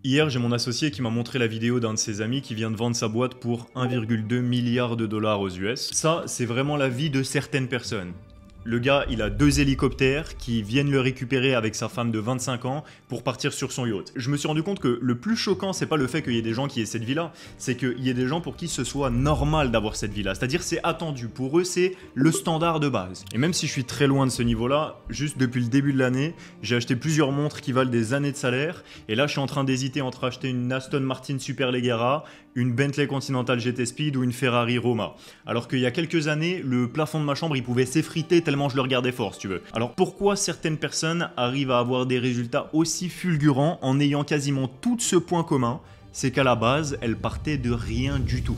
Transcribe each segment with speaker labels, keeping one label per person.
Speaker 1: Hier, j'ai mon associé qui m'a montré la vidéo d'un de ses amis qui vient de vendre sa boîte pour 1,2 milliard de dollars aux US. Ça, c'est vraiment la vie de certaines personnes. Le gars, il a 2 hélicoptères qui viennent le récupérer avec sa femme de 25 ans pour partir sur son yacht. Je me suis rendu compte que le plus choquant, c'est pas le fait qu'il y ait des gens qui aient cette vie-là, c'est qu'il y ait des gens pour qui ce soit normal d'avoir cette vie-là. C'est-à-dire c'est attendu. Pour eux, c'est le standard de base. Et même si je suis très loin de ce niveau-là, juste depuis le début de l'année, j'ai acheté plusieurs montres qui valent des années de salaire. Et là, je suis en train d'hésiter entre acheter une Aston Martin Superleggera, une Bentley Continental GT Speed ou une Ferrari Roma. Alors qu'il y a quelques années, le plafond de ma chambre, il pouvait s'effriter tellement je le regardais fort, si tu veux. Alors pourquoi certaines personnes arrivent à avoir des résultats aussi fulgurants en ayant quasiment tout ce point commun? C'est qu'à la base, elles partaient de rien du tout.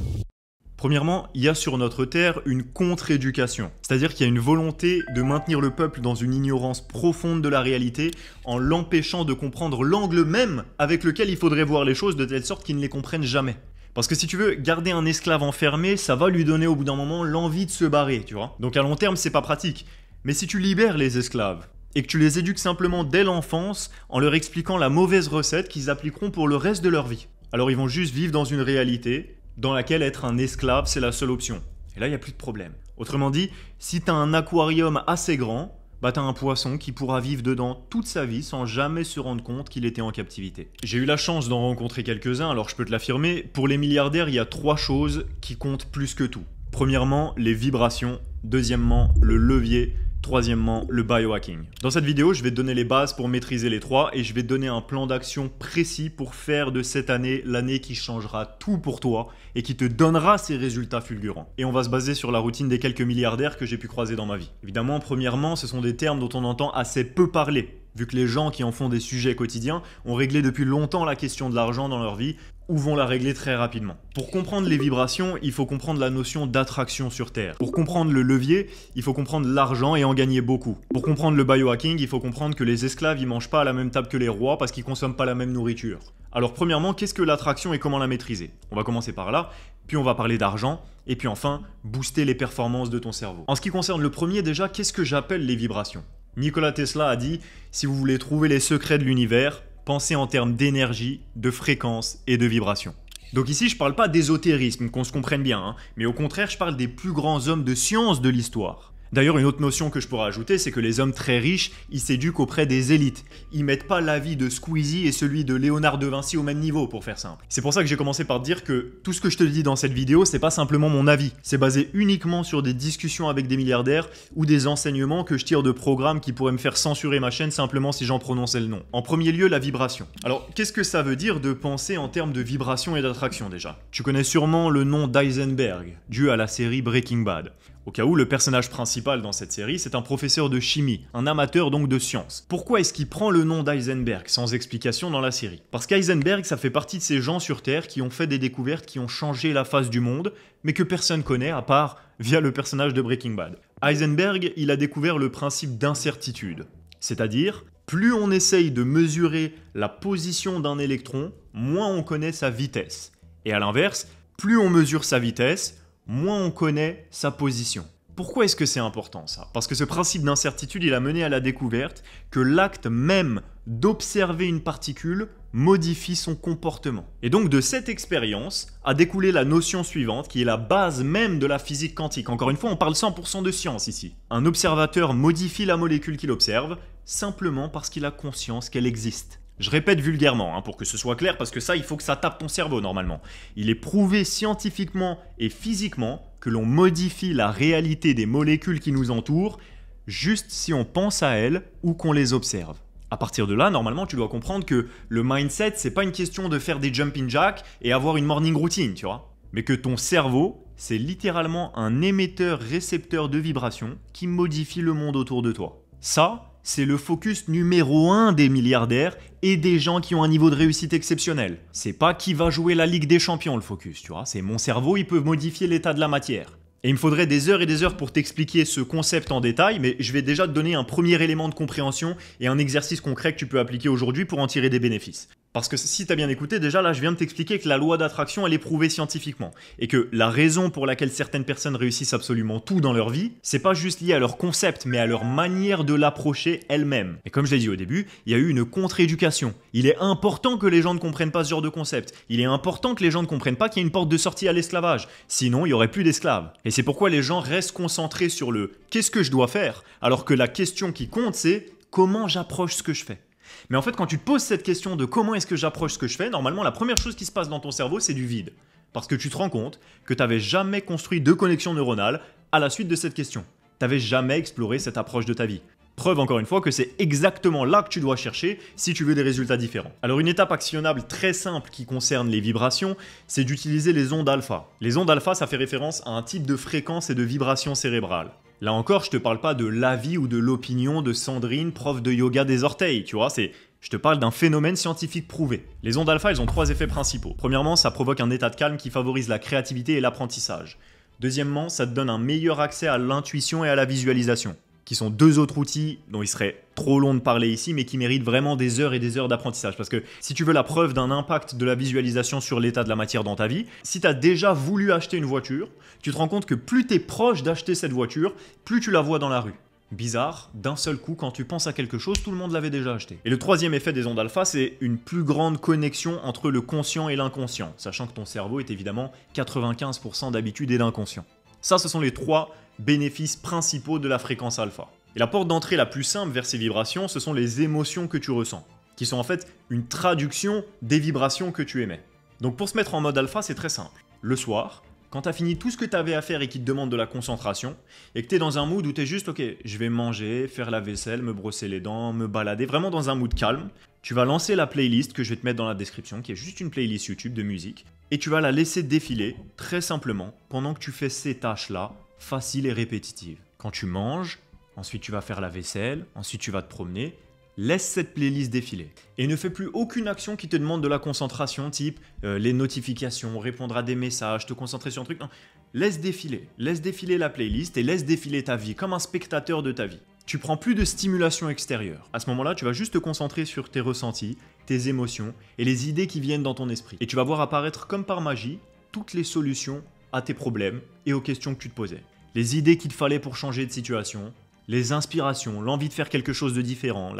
Speaker 1: Premièrement, il y a sur notre terre une contre-éducation. C'est-à-dire qu'il y a une volonté de maintenir le peuple dans une ignorance profonde de la réalité en l'empêchant de comprendre l'angle même avec lequel il faudrait voir les choses de telle sorte qu'ils ne les comprennent jamais. Parce que si tu veux, garder un esclave enfermé, ça va lui donner au bout d'un moment l'envie de se barrer, tu vois. Donc à long terme, c'est pas pratique. Mais si tu libères les esclaves et que tu les éduques simplement dès l'enfance en leur expliquant la mauvaise recette qu'ils appliqueront pour le reste de leur vie, alors ils vont juste vivre dans une réalité dans laquelle être un esclave, c'est la seule option. Et là, il n'y a plus de problème. Autrement dit, si tu as un aquarium assez grand, bah t'as un poisson qui pourra vivre dedans toute sa vie sans jamais se rendre compte qu'il était en captivité. J'ai eu la chance d'en rencontrer quelques-uns, alors je peux te l'affirmer, pour les milliardaires, il y a 3 choses qui comptent plus que tout. Premièrement, les vibrations. Deuxièmement, le levier. Troisièmement, le biohacking. Dans cette vidéo, je vais te donner les bases pour maîtriser les 3 et je vais te donner un plan d'action précis pour faire de cette année l'année qui changera tout pour toi et qui te donnera ces résultats fulgurants. Et on va se baser sur la routine des quelques milliardaires que j'ai pu croiser dans ma vie. Évidemment, premièrement, ce sont des termes dont on entend assez peu parler, vu que les gens qui en font des sujets quotidiens ont réglé depuis longtemps la question de l'argent dans leur vie ou vont la régler très rapidement. Pour comprendre les vibrations, il faut comprendre la notion d'attraction sur Terre. Pour comprendre le levier, il faut comprendre l'argent et en gagner beaucoup. Pour comprendre le biohacking, il faut comprendre que les esclaves, ils mangent pas à la même table que les rois parce qu'ils consomment pas la même nourriture. Alors premièrement, qu'est-ce que l'attraction et comment la maîtriser? On va commencer par là, puis on va parler d'argent, et puis enfin, booster les performances de ton cerveau. En ce qui concerne le premier déjà, qu'est-ce que j'appelle les vibrations? Nikola Tesla a dit « Si vous voulez trouver les secrets de l'univers, pensez en termes d'énergie, de fréquence et de vibration. » Donc ici, je parle pas d'ésotérisme, qu'on se comprenne bien, hein, mais au contraire, je parle des plus grands hommes de science de l'histoire. D'ailleurs, une autre notion que je pourrais ajouter, c'est que les hommes très riches, ils s'éduquent auprès des élites. Ils mettent pas l'avis de Squeezie et celui de Léonard de Vinci au même niveau, pour faire simple. C'est pour ça que j'ai commencé par te dire que tout ce que je te dis dans cette vidéo, c'est pas simplement mon avis. C'est basé uniquement sur des discussions avec des milliardaires ou des enseignements que je tire de programmes qui pourraient me faire censurer ma chaîne simplement si j'en prononçais le nom. En premier lieu, la vibration. Alors, qu'est-ce que ça veut dire de penser en termes de vibration et d'attraction déjà? Tu connais sûrement le nom d'Heisenberg, dû à la série Breaking Bad. Au cas où, le personnage principal dans cette série, c'est un professeur de chimie, un amateur donc de sciences. Pourquoi est-ce qu'il prend le nom d'Heisenberg sans explication dans la série? Parce qu'Heisenberg, ça fait partie de ces gens sur Terre qui ont fait des découvertes qui ont changé la face du monde, mais que personne connaît à part via le personnage de Breaking Bad. Heisenberg, il a découvert le principe d'incertitude. C'est-à-dire, plus on essaye de mesurer la position d'un électron, moins on connaît sa vitesse. Et à l'inverse, plus on mesure sa vitesse, moins on connaît sa position. Pourquoi est-ce que c'est important ça? Parce que ce principe d'incertitude, il a mené à la découverte que l'acte même d'observer une particule modifie son comportement. Et donc de cette expérience a découlé la notion suivante qui est la base même de la physique quantique. Encore une fois, on parle 100% de science ici. Un observateur modifie la molécule qu'il observe simplement parce qu'il a conscience qu'elle existe. Je répète vulgairement, hein, pour que ce soit clair, parce que ça, il faut que ça tape ton cerveau normalement. Il est prouvé scientifiquement et physiquement que l'on modifie la réalité des molécules qui nous entourent juste si on pense à elles ou qu'on les observe. À partir de là, normalement, tu dois comprendre que le mindset, c'est pas une question de faire des jumping jacks et avoir une morning routine, tu vois. Mais que ton cerveau, c'est littéralement un émetteur-récepteur de vibrations qui modifie le monde autour de toi. Ça, c'est le focus numéro 1 des milliardaires et des gens qui ont un niveau de réussite exceptionnel. C'est pas qui va jouer la Ligue des Champions le focus, tu vois. C'est mon cerveau, il peut modifier l'état de la matière. Et il me faudrait des heures et des heures pour t'expliquer ce concept en détail, mais je vais déjà te donner un premier élément de compréhension et un exercice concret que tu peux appliquer aujourd'hui pour en tirer des bénéfices. Parce que si tu as bien écouté, déjà là, je viens de t'expliquer que la loi d'attraction, elle est prouvée scientifiquement. Et que la raison pour laquelle certaines personnes réussissent absolument tout dans leur vie, c'est pas juste lié à leur concept, mais à leur manière de l'approcher elles-mêmes. Et comme je l'ai dit au début, il y a eu une contre-éducation. Il est important que les gens ne comprennent pas ce genre de concept. Il est important que les gens ne comprennent pas qu'il y a une porte de sortie à l'esclavage. Sinon, il n'y aurait plus d'esclaves. Et c'est pourquoi les gens restent concentrés sur le « qu'est-ce que je dois faire ?», alors que la question qui compte, c'est « comment j'approche ce que je fais ?» Mais en fait, quand tu te poses cette question de comment est-ce que j'approche ce que je fais, normalement, la première chose qui se passe dans ton cerveau, c'est du vide. Parce que tu te rends compte que tu n'avais jamais construit de connexion neuronale à la suite de cette question. Tu n'avais jamais exploré cette approche de ta vie. Preuve encore une fois que c'est exactement là que tu dois chercher si tu veux des résultats différents. Alors une étape actionnable très simple qui concerne les vibrations, c'est d'utiliser les ondes alpha. Les ondes alpha, ça fait référence à un type de fréquence et de vibration cérébrale. Là encore, je te parle pas de l'avis ou de l'opinion de Sandrine, prof de yoga des orteils, tu vois, je te parle d'un phénomène scientifique prouvé. Les ondes alpha, elles ont 3 effets principaux. Premièrement, ça provoque un état de calme qui favorise la créativité et l'apprentissage. Deuxièmement, ça te donne un meilleur accès à l'intuition et à la visualisation, qui sont 2 autres outils dont il serait trop long de parler ici, mais qui méritent vraiment des heures et des heures d'apprentissage. Parce que si tu veux la preuve d'un impact de la visualisation sur l'état de la matière dans ta vie, si tu as déjà voulu acheter une voiture, tu te rends compte que plus tu es proche d'acheter cette voiture, plus tu la vois dans la rue. Bizarre, d'un seul coup, quand tu penses à quelque chose, tout le monde l'avait déjà acheté. Et le 3e effet des ondes alpha, c'est une plus grande connexion entre le conscient et l'inconscient, sachant que ton cerveau est évidemment 95% d'habitude et d'inconscient. Ça, ce sont les 3 bénéfices principaux de la fréquence alpha. Et la porte d'entrée la plus simple vers ces vibrations, ce sont les émotions que tu ressens, qui sont en fait une traduction des vibrations que tu émets. Donc pour se mettre en mode alpha, c'est très simple. Le soir, quand tu as fini tout ce que tu avais à faire et qui te demande de la concentration, et que tu es dans un mood où tu es juste, ok, je vais manger, faire la vaisselle, me brosser les dents, me balader, vraiment dans un mood calme, tu vas lancer la playlist que je vais te mettre dans la description, qui est juste une playlist YouTube de musique, et tu vas la laisser défiler, très simplement, pendant que tu fais ces tâches-là, faciles et répétitives. Quand tu manges, ensuite tu vas faire la vaisselle, ensuite tu vas te promener, laisse cette playlist défiler. Et ne fais plus aucune action qui te demande de la concentration, type les notifications, répondre à des messages, te concentrer sur un truc. Non. Laisse défiler la playlist et laisse défiler ta vie, comme un spectateur de ta vie. Tu prends plus de stimulation extérieure. À ce moment-là, tu vas juste te concentrer sur tes ressentis, tes émotions et les idées qui viennent dans ton esprit. Et tu vas voir apparaître comme par magie toutes les solutions à tes problèmes et aux questions que tu te posais. Les idées qu'il te fallait pour changer de situation, les inspirations, l'envie de faire quelque chose de différent,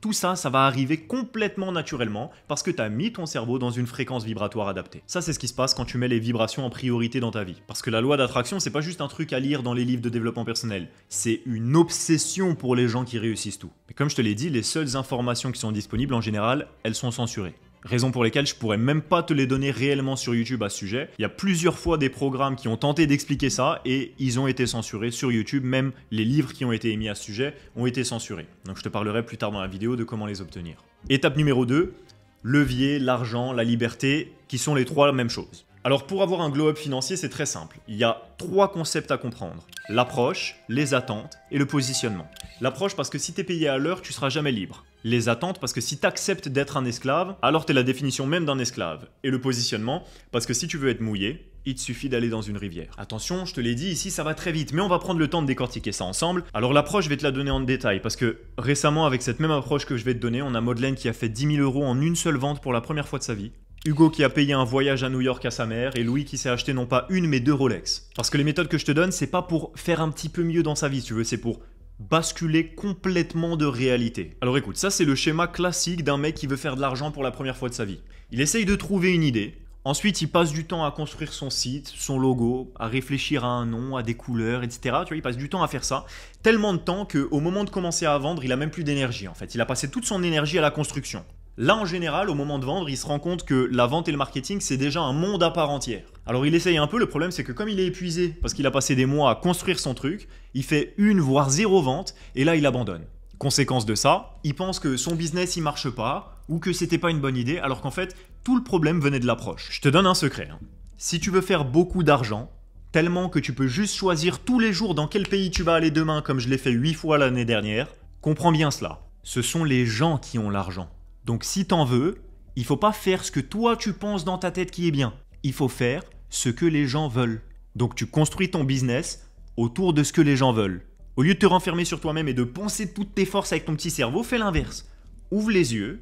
Speaker 1: tout ça, ça va arriver complètement naturellement parce que tu as mis ton cerveau dans une fréquence vibratoire adaptée. Ça, c'est ce qui se passe quand tu mets les vibrations en priorité dans ta vie. Parce que la loi d'attraction, c'est pas juste un truc à lire dans les livres de développement personnel. C'est une obsession pour les gens qui réussissent tout. Mais comme je te l'ai dit, les seules informations qui sont disponibles en général, elles sont censurées. Raison pour lesquelles je pourrais même pas te les donner réellement sur YouTube à ce sujet. Il y a plusieurs fois des programmes qui ont tenté d'expliquer ça et ils ont été censurés sur YouTube. Même les livres qui ont été émis à ce sujet ont été censurés. Donc je te parlerai plus tard dans la vidéo de comment les obtenir. Étape numéro 2, levier, l'argent, la liberté, qui sont les 3 mêmes choses. Alors pour avoir un glow-up financier, c'est très simple. Il y a 3 concepts à comprendre. L'approche, les attentes et le positionnement. L'approche parce que si tu es payé à l'heure, tu seras jamais libre. Les attentes parce que si tu acceptes d'être un esclave, alors tu es la définition même d'un esclave. Et le positionnement parce que si tu veux être mouillé, il te suffit d'aller dans une rivière. Attention, je te l'ai dit, ici ça va très vite, mais on va prendre le temps de décortiquer ça ensemble. Alors l'approche, je vais te la donner en détail parce que récemment, avec cette même approche que je vais te donner, on a Madeleine qui a fait 10 000 € en une seule vente pour la première fois de sa vie. Hugo qui a payé un voyage à New York à sa mère et Louis qui s'est acheté non pas une mais 2 Rolex. Parce que les méthodes que je te donne, c'est pas pour faire un petit peu mieux dans sa vie, si tu veux, c'est pour basculer complètement de réalité. Alors écoute, ça c'est le schéma classique d'un mec qui veut faire de l'argent pour la première fois de sa vie. Il essaye de trouver une idée, ensuite il passe du temps à construire son site, son logo, à réfléchir à un nom, à des couleurs, etc. Tu vois, il passe du temps à faire ça, tellement de temps qu'au moment de commencer à vendre, il a même plus d'énergie en fait. Il a passé toute son énergie à la construction. Là, en général, au moment de vendre, il se rend compte que la vente et le marketing, c'est déjà un monde à part entière. Alors il essaye un peu, le problème c'est que comme il est épuisé, parce qu'il a passé des mois à construire son truc, il fait 1 voire 0 vente, et là il abandonne. Conséquence de ça, il pense que son business il marche pas, ou que c'était pas une bonne idée, alors qu'en fait, tout le problème venait de l'approche. Je te donne un secret. Si tu veux faire beaucoup d'argent, tellement que tu peux juste choisir tous les jours dans quel pays tu vas aller demain, comme je l'ai fait 8 fois l'année dernière, comprends bien cela. Ce sont les gens qui ont l'argent. Donc si t'en veux, il faut pas faire ce que toi tu penses dans ta tête qui est bien. Il faut faire ce que les gens veulent. Donc tu construis ton business autour de ce que les gens veulent. Au lieu de te renfermer sur toi-même et de penser toutes tes forces avec ton petit cerveau, fais l'inverse. Ouvre les yeux,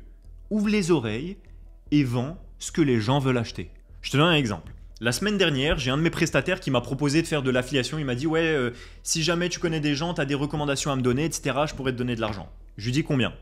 Speaker 1: ouvre les oreilles et vends ce que les gens veulent acheter. Je te donne un exemple. La semaine dernière, j'ai un de mes prestataires qui m'a proposé de faire de l'affiliation. Il m'a dit ouais, si jamais tu connais des gens, tu as des recommandations à me donner, etc., je pourrais te donner de l'argent. Je lui dis combien?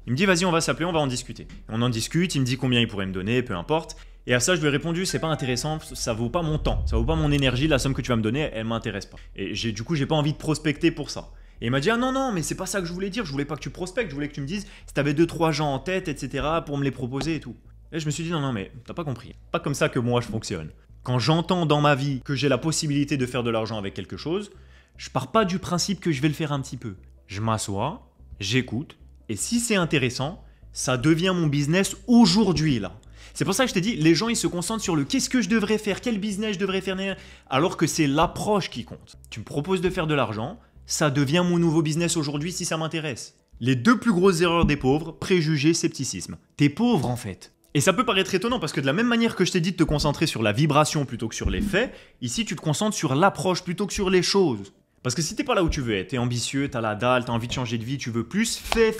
Speaker 1: Il me dit vas-y, on va s'appeler, on va en discuter. On en discute, il me dit combien il pourrait me donner, peu importe. Et à ça, je lui ai répondu c'est pas intéressant, ça vaut pas mon temps, ça vaut pas mon énergie, la somme que tu vas me donner, elle m'intéresse pas. Et du coup, j'ai pas envie de prospecter pour ça. Et il m'a dit ah non, mais c'est pas ça que je voulais dire, je voulais pas que tu prospectes, je voulais que tu me dises si t'avais 2-3 gens en tête, etc., pour me les proposer et tout. Et je me suis dit non, mais t'as pas compris. Pas comme ça que moi je fonctionne. Quand j'entends dans ma vie que j'ai la possibilité de faire de l'argent avec quelque chose, je pars pas du principe que je vais le faire un petit peu. Je m'assois, j'écoute, et si c'est intéressant, ça devient mon business aujourd'hui là. C'est pour ça que je t'ai dit, les gens ils se concentrent sur le qu'est-ce que je devrais faire, quel business je devrais faire, alors que c'est l'approche qui compte. Tu me proposes de faire de l'argent, ça devient mon nouveau business aujourd'hui si ça m'intéresse. Les 2 plus grosses erreurs des pauvres, préjugés, scepticisme. T'es pauvre en fait. Et ça peut paraître étonnant parce que de la même manière que je t'ai dit de te concentrer sur la vibration plutôt que sur les faits, ici tu te concentres sur l'approche plutôt que sur les choses. Parce que si t'es pas là où tu veux être, t'es ambitieux, t'as la dalle, t'as envie de changer de vie, tu veux plus, fais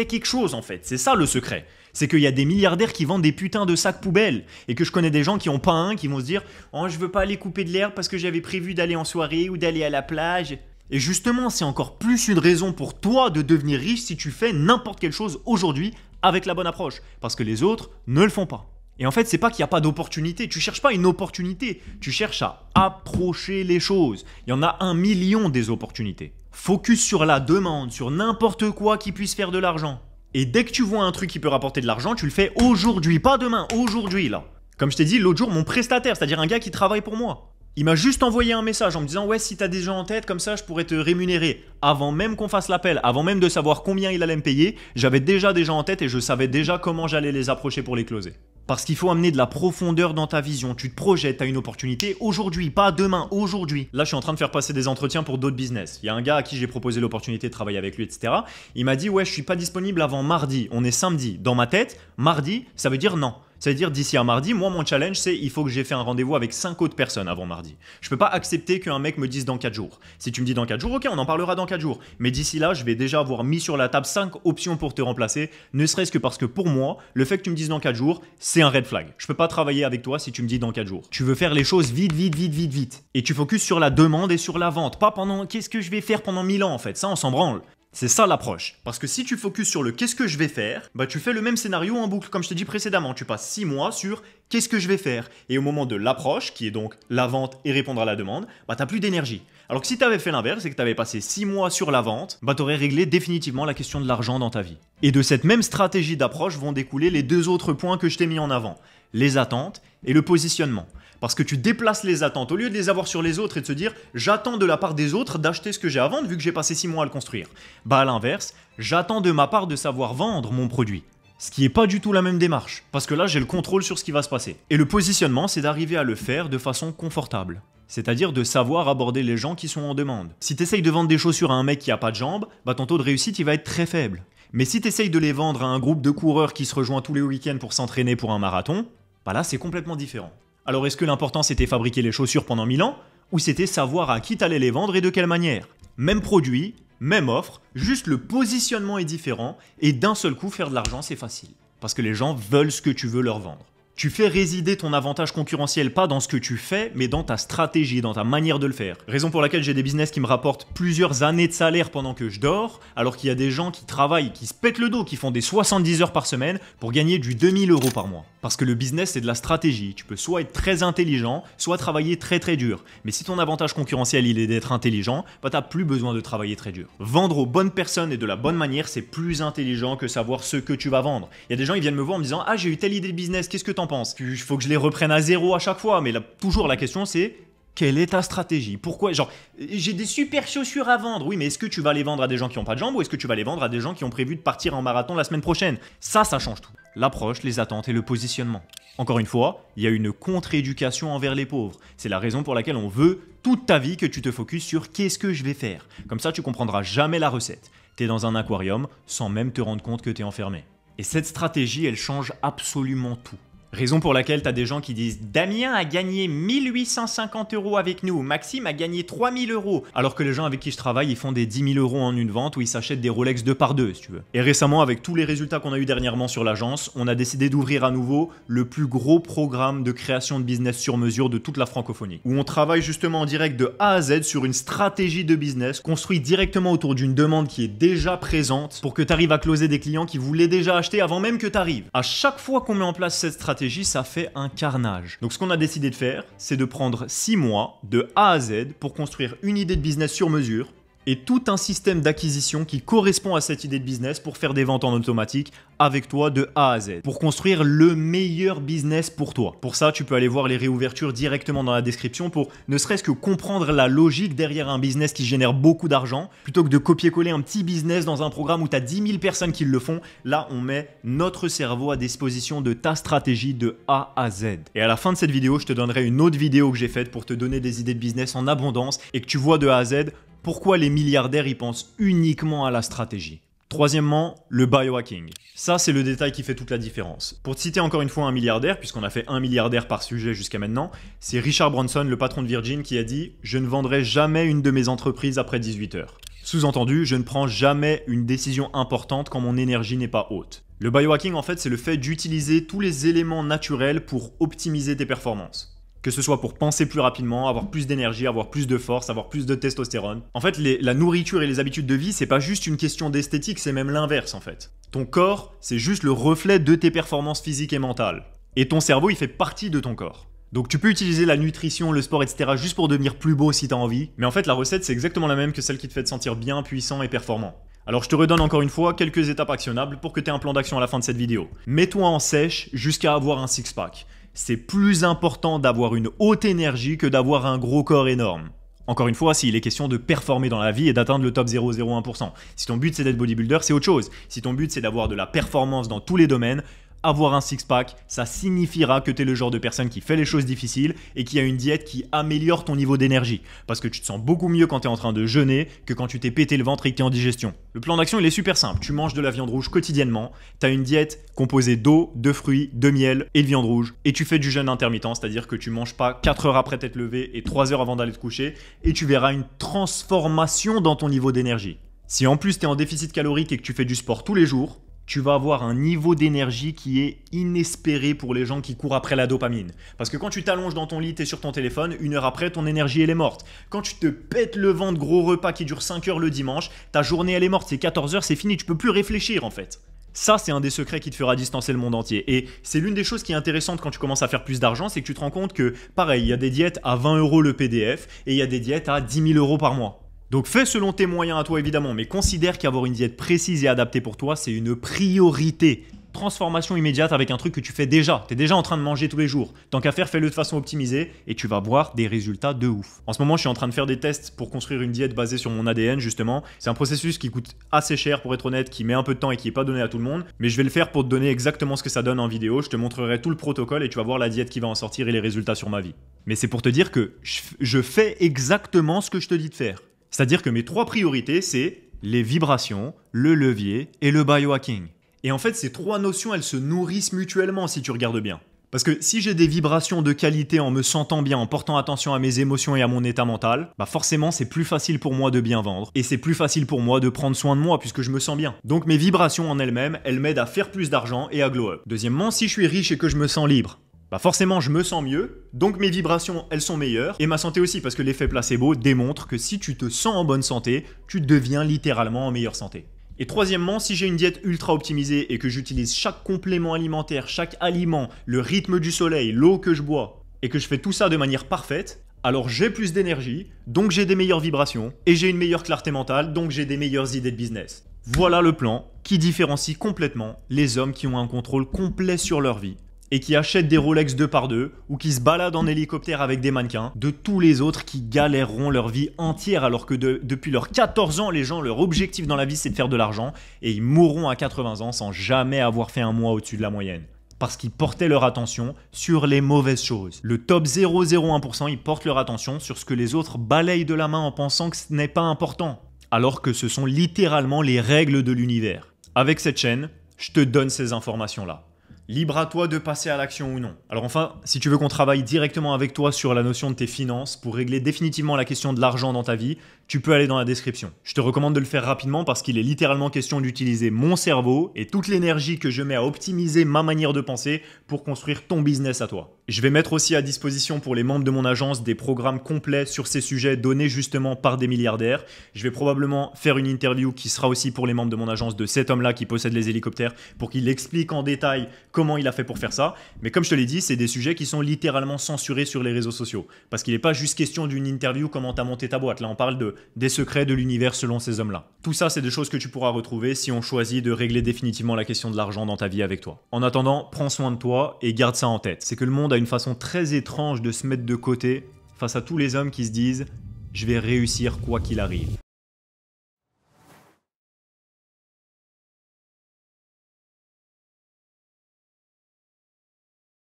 Speaker 1: quelque chose en fait. C'est ça le secret. C'est qu'il y a des milliardaires qui vendent des putains de sacs poubelles. Et que je connais des gens qui ont pas un, qui vont se dire « Oh, je veux pas aller couper de l'herbe parce que j'avais prévu d'aller en soirée ou d'aller à la plage. » Et justement, c'est encore plus une raison pour toi de devenir riche si tu fais n'importe quelle chose aujourd'hui avec la bonne approche. Parce que les autres ne le font pas. Et en fait, c'est pas qu'il n'y a pas d'opportunité. Tu cherches pas une opportunité. Tu cherches à approcher les choses. Il y en a 1 million des opportunités. Focus sur la demande, sur n'importe quoi qui puisse faire de l'argent. Et dès que tu vois un truc qui peut rapporter de l'argent, tu le fais aujourd'hui, pas demain, aujourd'hui là. Comme je t'ai dit l'autre jour, mon prestataire, c'est-à-dire un gars qui travaille pour moi. Il m'a juste envoyé un message en me disant « Ouais, si t'as des gens en tête, comme ça, je pourrais te rémunérer. » Avant même qu'on fasse l'appel, avant même de savoir combien il allait me payer, j'avais déjà des gens en tête et je savais déjà comment j'allais les approcher pour les closer. Parce qu'il faut amener de la profondeur dans ta vision. Tu te projettes à une opportunité aujourd'hui, pas demain, aujourd'hui. Là, je suis en train de faire passer des entretiens pour d'autres business. Il y a un gars à qui j'ai proposé l'opportunité de travailler avec lui, etc. Il m'a dit « Ouais, je suis pas disponible avant mardi. » On est samedi. Dans ma tête, mardi, ça veut dire non. Ça veut dire d'ici à mardi, moi mon challenge c'est il faut que j'ai fait un rendez-vous avec 5 autres personnes avant mardi. Je peux pas accepter qu'un mec me dise dans 4 jours. Si tu me dis dans 4 jours, ok, on en parlera dans 4 jours. Mais d'ici là, je vais déjà avoir mis sur la table 5 options pour te remplacer, ne serait-ce que parce que pour moi, le fait que tu me dises dans 4 jours, c'est un red flag. Je peux pas travailler avec toi si tu me dis dans 4 jours. Tu veux faire les choses vite. Et tu focuses sur la demande et sur la vente, pas pendant qu'est-ce que je vais faire pendant 1000 ans en fait. Ça, on s'en branle. C'est ça l'approche. Parce que si tu focuses sur le qu'est-ce que je vais faire, bah tu fais le même scénario en boucle comme je t'ai dit précédemment. Tu passes 6 mois sur qu'est-ce que je vais faire. Et au moment de l'approche, qui est donc la vente et répondre à la demande, bah t'as plus d'énergie. Alors que si tu avais fait l'inverse et que tu avais passé 6 mois sur la vente, bah tu aurais réglé définitivement la question de l'argent dans ta vie. Et de cette même stratégie d'approche vont découler les 2 autres points que je t'ai mis en avant. Les attentes et le positionnement. Parce que tu déplaces les attentes. Au lieu de les avoir sur les autres et de se dire « j'attends de la part des autres d'acheter ce que j'ai à vendre vu que j'ai passé 6 mois à le construire ». Bah à l'inverse, j'attends de ma part de savoir vendre mon produit. Ce qui n'est pas du tout la même démarche. Parce que là, j'ai le contrôle sur ce qui va se passer. Et le positionnement, c'est d'arriver à le faire de façon confortable. C'est-à-dire de savoir aborder les gens qui sont en demande. Si tu essayes de vendre des chaussures à un mec qui a pas de jambes, bah ton taux de réussite il va être très faible. Mais si tu essayes de les vendre à un groupe de coureurs qui se rejoint tous les week-ends pour s'entraîner pour un marathon, bah là c'est complètement différent. Alors est-ce que l'important c'était fabriquer les chaussures pendant 1000 ans ou c'était savoir à qui t'allais les vendre et de quelle manière? Même produit, même offre, juste le positionnement est différent et d'un seul coup faire de l'argent c'est facile. Parce que les gens veulent ce que tu veux leur vendre. Tu fais résider ton avantage concurrentiel pas dans ce que tu fais, mais dans ta stratégie, dans ta manière de le faire. Raison pour laquelle j'ai des business qui me rapportent plusieurs années de salaire pendant que je dors, alors qu'il y a des gens qui travaillent, qui se pètent le dos, qui font des 70 heures par semaine pour gagner du 2000 € par mois. Parce que le business, c'est de la stratégie. Tu peux soit être très intelligent, soit travailler très dur. Mais si ton avantage concurrentiel, il est d'être intelligent, bah t'as plus besoin de travailler très dur. Vendre aux bonnes personnes et de la bonne manière, c'est plus intelligent que savoir ce que tu vas vendre. Il y a des gens, ils viennent me voir en me disant « Ah, j'ai eu telle idée de business, qu'est-ce que t'en penses ?» Il faut que je les reprenne à zéro à chaque fois. Mais là, toujours la question, c'est quelle est ta stratégie? Pourquoi? Genre, j'ai des super chaussures à vendre. Oui, mais est-ce que tu vas les vendre à des gens qui n'ont pas de jambes ou est-ce que tu vas les vendre à des gens qui ont prévu de partir en marathon la semaine prochaine? Ça change tout. L'approche, les attentes et le positionnement. Encore une fois, il y a une contre-éducation envers les pauvres. C'est la raison pour laquelle on veut toute ta vie que tu te focuses sur qu'est-ce que je vais faire. Comme ça, tu comprendras jamais la recette. T'es dans un aquarium sans même te rendre compte que t'es enfermé. Et cette stratégie, elle change absolument tout. Raison pour laquelle tu as des gens qui disent « Damien a gagné 1850 € avec nous, Maxime a gagné 3000 €. » Alors que les gens avec qui je travaille, ils font des 10 000 € en une vente ou ils s'achètent des Rolex 2x2 si tu veux. Et récemment, avec tous les résultats qu'on a eu dernièrement sur l'agence, on a décidé d'ouvrir à nouveau le plus gros programme de création de business sur mesure de toute la francophonie. Où on travaille justement en direct de A à Z sur une stratégie de business construite directement autour d'une demande qui est déjà présente pour que tu arrives à closer des clients qui voulaient déjà acheter avant même que tu arrives. À chaque fois qu'on met en place cette stratégie, ça fait un carnage. Donc ce qu'on a décidé de faire, c'est de prendre 6 mois de A à Z pour construire une idée de business sur mesure et tout un système d'acquisition qui correspond à cette idée de business pour faire des ventes en automatique avec toi de A à Z, pour construire le meilleur business pour toi. Pour ça, tu peux aller voir les réouvertures directement dans la description pour ne serait-ce que comprendre la logique derrière un business qui génère beaucoup d'argent, plutôt que de copier-coller un petit business dans un programme où tu as 10 000 personnes qui le font. Là, on met notre cerveau à disposition de ta stratégie de A à Z. Et à la fin de cette vidéo, je te donnerai une autre vidéo que j'ai faite pour te donner des idées de business en abondance et que tu vois de A à Z pourquoi les milliardaires y pensent uniquement à la stratégie. Troisièmement, le biohacking. Ça, c'est le détail qui fait toute la différence. Pour te citer encore une fois un milliardaire, puisqu'on a fait un milliardaire par sujet jusqu'à maintenant, c'est Richard Branson, le patron de Virgin, qui a dit « Je ne vendrai jamais une de mes entreprises après 18 heures ». Sous-entendu, je ne prends jamais une décision importante quand mon énergie n'est pas haute. Le biohacking, en fait, c'est le fait d'utiliser tous les éléments naturels pour optimiser tes performances. Que ce soit pour penser plus rapidement, avoir plus d'énergie, avoir plus de force, avoir plus de testostérone. En fait, la nourriture et les habitudes de vie, c'est pas juste une question d'esthétique, c'est même l'inverse en fait. Ton corps, c'est juste le reflet de tes performances physiques et mentales. Et ton cerveau, il fait partie de ton corps. Donc tu peux utiliser la nutrition, le sport, etc. juste pour devenir plus beau si t'as envie. Mais en fait, la recette, c'est exactement la même que celle qui te fait te sentir bien, puissant et performant. Alors je te redonne encore une fois quelques étapes actionnables pour que tu aies un plan d'action à la fin de cette vidéo. Mets-toi en sèche jusqu'à avoir un six-pack. C'est plus important d'avoir une haute énergie que d'avoir un gros corps énorme. Encore une fois, s'il est question de performer dans la vie et d'atteindre le top 0,01%. Si ton but c'est d'être bodybuilder, c'est autre chose. Si ton but c'est d'avoir de la performance dans tous les domaines, avoir un six-pack, ça signifiera que tu es le genre de personne qui fait les choses difficiles et qui a une diète qui améliore ton niveau d'énergie. Parce que tu te sens beaucoup mieux quand tu es en train de jeûner que quand tu t'es pété le ventre et que tu es en digestion. Le plan d'action, il est super simple. Tu manges de la viande rouge quotidiennement, tu as une diète composée d'eau, de fruits, de miel et de viande rouge. Et tu fais du jeûne intermittent, c'est-à-dire que tu manges pas 4 heures après t'être levé et 3 heures avant d'aller te coucher. Et tu verras une transformation dans ton niveau d'énergie. Si en plus tu es en déficit calorique et que tu fais du sport tous les jours, tu vas avoir un niveau d'énergie qui est inespéré pour les gens qui courent après la dopamine. Parce que quand tu t'allonges dans ton lit, tu es sur ton téléphone, 1 heure après, ton énergie, elle est morte. Quand tu te pètes le ventre, gros repas qui dure 5 heures le dimanche, ta journée, elle est morte, c'est 14 heures, c'est fini, tu peux plus réfléchir en fait. Ça, c'est un des secrets qui te fera distancer le monde entier. Et c'est l'une des choses qui est intéressante quand tu commences à faire plus d'argent, c'est que tu te rends compte que, pareil, il y a des diètes à 20 € le PDF et il y a des diètes à 10 000 € par mois. Donc fais selon tes moyens à toi évidemment, mais considère qu'avoir une diète précise et adaptée pour toi, c'est une priorité. Transformation immédiate avec un truc que tu fais déjà. Tu es déjà en train de manger tous les jours. Tant qu'à faire, fais-le de façon optimisée et tu vas voir des résultats de ouf. En ce moment, je suis en train de faire des tests pour construire une diète basée sur mon ADN justement. C'est un processus qui coûte assez cher pour être honnête, qui met un peu de temps et qui n'est pas donné à tout le monde. Mais je vais le faire pour te donner exactement ce que ça donne en vidéo. Je te montrerai tout le protocole et tu vas voir la diète qui va en sortir et les résultats sur ma vie. Mais c'est pour te dire que je fais exactement ce que je te dis de faire. C'est-à-dire que mes 3 priorités, c'est les vibrations, le levier et le biohacking. Et en fait, ces 3 notions, elles se nourrissent mutuellement si tu regardes bien. Parce que si j'ai des vibrations de qualité en me sentant bien, en portant attention à mes émotions et à mon état mental, bah forcément, c'est plus facile pour moi de bien vendre. Et c'est plus facile pour moi de prendre soin de moi puisque je me sens bien. Donc mes vibrations en elles-mêmes, elles m'aident à faire plus d'argent et à glow up. Deuxièmement, si je suis riche et que je me sens libre, bah forcément je me sens mieux, donc mes vibrations elles sont meilleures, et ma santé aussi parce que l'effet placebo démontre que si tu te sens en bonne santé, tu deviens littéralement en meilleure santé. Et troisièmement, si j'ai une diète ultra optimisée et que j'utilise chaque complément alimentaire, chaque aliment, le rythme du soleil, l'eau que je bois, et que je fais tout ça de manière parfaite, alors j'ai plus d'énergie, donc j'ai des meilleures vibrations, et j'ai une meilleure clarté mentale, donc j'ai des meilleures idées de business. Voilà le plan qui différencie complètement les hommes qui ont un contrôle complet sur leur vie et qui achètent des Rolex 2x2 ou qui se baladent en hélicoptère avec des mannequins, de tous les autres qui galèreront leur vie entière alors que depuis leurs 14 ans, les gens, leur objectif dans la vie, c'est de faire de l'argent et ils mourront à 80 ans sans jamais avoir fait un mois au-dessus de la moyenne. Parce qu'ils portaient leur attention sur les mauvaises choses. Le top 0,01%, ils portent leur attention sur ce que les autres balayent de la main en pensant que ce n'est pas important. Alors que ce sont littéralement les règles de l'univers. Avec cette chaîne, je te donne ces informations-là. Libre à toi de passer à l'action ou non. Alors enfin, si tu veux qu'on travaille directement avec toi sur la notion de tes finances pour régler définitivement la question de l'argent dans ta vie, tu peux aller dans la description. Je te recommande de le faire rapidement parce qu'il est littéralement question d'utiliser mon cerveau et toute l'énergie que je mets à optimiser ma manière de penser pour construire ton business à toi. Je vais mettre aussi à disposition pour les membres de mon agence des programmes complets sur ces sujets donnés justement par des milliardaires. Je vais probablement faire une interview qui sera aussi pour les membres de mon agence de cet homme-là qui possède les hélicoptères pour qu'il explique en détail comment il a fait pour faire ça. Mais comme je te l'ai dit, c'est des sujets qui sont littéralement censurés sur les réseaux sociaux. Parce qu'il n'est pas juste question d'une interview comment tu as monté ta boîte. Là, on parle des secrets de l'univers selon ces hommes-là. Tout ça, c'est des choses que tu pourras retrouver si on choisit de régler définitivement la question de l'argent dans ta vie avec toi. En attendant, prends soin de toi et garde ça en tête. C'est que le monde a une façon très étrange de se mettre de côté face à tous les hommes qui se disent « je vais réussir quoi qu'il arrive ».